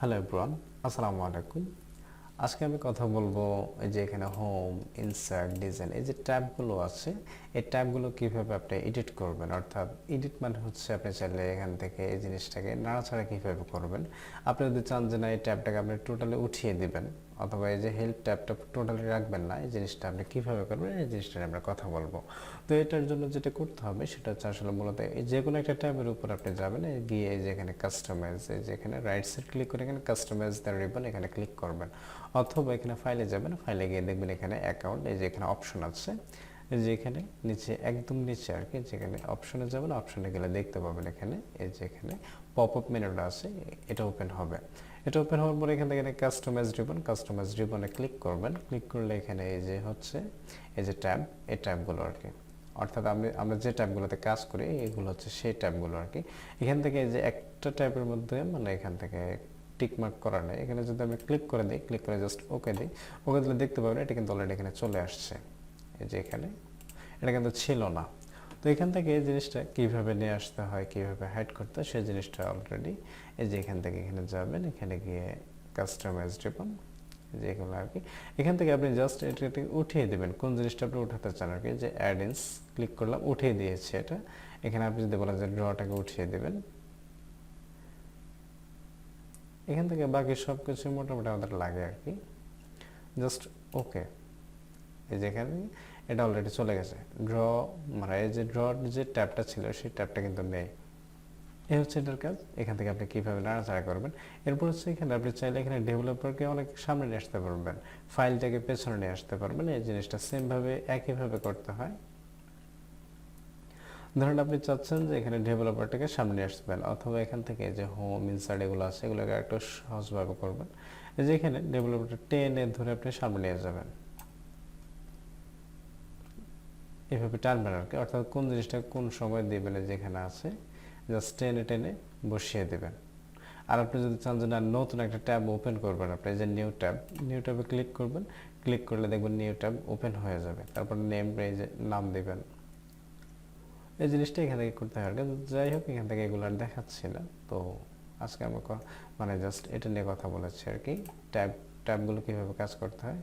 Hello everyone, আসসালামু আলাইকুম। আজকে আমি কথা বলবো এই যে এখানে হোম, ইনসার্ট, ডিজাইন এই যে ট্যাবগুলো আছে, এই ট্যাবগুলো কিভাবে আপনি এডিট করবেন। অর্থাৎ এডিট মানে হচ্ছে আপনি চাইলে এখান থেকে এই জিনিসটাকে নাড়াচাড়া কিভাবে করবেন। আপনি যদি চান যে না এই ট্যাবটাকে আপনি টোটালি উঠিয়ে দিবেন অথবা এই যে হেল্প ট্যাবটা টোটালি রাখবেন না, এই জিনিসটা আপনি কিভাবে করবেন এই জিনিসটা নিয়ে আমরা কথা বলবো। তো এটার জন্য যেটা করতে হবে সেটা হচ্ছে আসলে মূলত এই যে কোনো একটা ট্যাবের উপর আপনি যাবেন, গিয়ে এই যে এখানে কাস্টমাইজ, এই যে এখানে রাইট সাইড ক্লিক করে এখানে কাস্টমাইজ দ্য রিবন এখানে ক্লিক করবেন। অথবা এখানে ফাইলে যাবেন, ফাইলে গিয়ে দেখবেন এখানে অ্যাকাউন্ট, এই যে এখানে অপশন আছে, এই যে এখানে নিচে একদম নিচে আর কি, যেখানে অপশনে যাবেন, অপশনে গেলে দেখতে পাবেন এখানে এই যে এখানে পপ আপ মেনুটা আছে, এটা ওপেন হবে। এটা ওপেন হওয়ার পরে এখান থেকে কাস্টমাইজ রিবনে ক্লিক করবেন। ক্লিক করলে এখানে এই যে হচ্ছে এই যে ট্যাব, এই ট্যাবগুলো আর কি, অর্থাৎ আমরা যে ট্যাবগুলোতে কাজ করি এগুলো হচ্ছে সেই ট্যাবগুলো আর কি। এখান থেকে এই যে একটা ট্যাবের মধ্যে মানে এখান থেকে টিক মার্ক করা নেই, এখানে যদি আমি ক্লিক করে দিই, ক্লিক করে জাস্ট ওকে দিই, ওকে দিলে দেখতে পাবেন এটা কিন্তু অলরেডি এখানে চলে আসছে। এই যে এখানে এটা কিন্তু ছিল না। তো এখান থেকে এই জিনিসটা কীভাবে নিয়ে আসতে হয়, কীভাবে হাইড করতে হয় সেই জিনিসটা অলরেডি এই যে এখান থেকে এখানে যাবেন, এখানে গিয়ে কাস্টমাইজ রিবন যেগুলো আর কি, এখান থেকে আপনি জাস্ট এটাকে উঠিয়ে দেবেন কোন জিনিসটা আপনি উঠাতে চান আর কি। যে অ্যাডেন্স ক্লিক করলাম, উঠিয়ে দিয়েছে এটা। এখানে আপনি যদি বলেন যে ড্রটাকে উঠিয়ে দেবেন, এখান থেকে বাকি সব কিছু মোটামুটি আমাদের লাগে আর কি, জাস্ট ওকে। এই যে এখানে এটা অলরেডি চলে গেছে। ড্র মানে এই যে ড্রর যে ট্যাবটা ছিল সেই ট্যাবটা কিন্তু নেই। এই হচ্ছে এটার কাজ। এখান থেকে আপনি কীভাবে নাড়াচাড়া করবেন। এরপর হচ্ছে এখানে আপনি চাইলে এখানে ডেভেলপারকে অনেক সামনে নিয়ে আসতে পারবেন, ফাইলটাকে পেছনে নিয়ে আসতে পারবেন। এই জিনিসটা সেমভাবে একইভাবে করতে হয়। ধরুন আপনি চাচ্ছেন যে এখানে ডেভেলপারটাকে সামনে আসবেন, অথবা এখান থেকে যে হোম, ইনসার্ট এগুলো আছে এগুলোকে একটু সহজভাবে করবেন। এই যে এখানে ডেভেলপারটা টেনে ধরে আপনি সামনে নিয়ে যাবেন, এভাবে টানবেন আর কি। অর্থাৎ কোন জিনিসটা কোন সময় দিবেন যেখানে আছে জাস্ট টেনে টেনে বসিয়ে দেবেন। আর আপনি যদি চান যে না নতুন একটা ট্যাব ওপেন করবেন, আপনি যে নিউ ট্যাবে ক্লিক করবেন, ক্লিক করলে দেখবেন নিউ ট্যাব ওপেন হয়ে যাবে। তারপর নেম, এই যে নাম দেবেন, এই জিনিসটা এখান থেকে করতে হয়। যাই হোক এখান থেকে এগুলো আর দেখাচ্ছি না। তো আজকে আমরা মানে জাস্ট এটা নিয়ে কথা বলেছি আর কি, ট্যাবগুলো কীভাবে কাজ করতে হয়।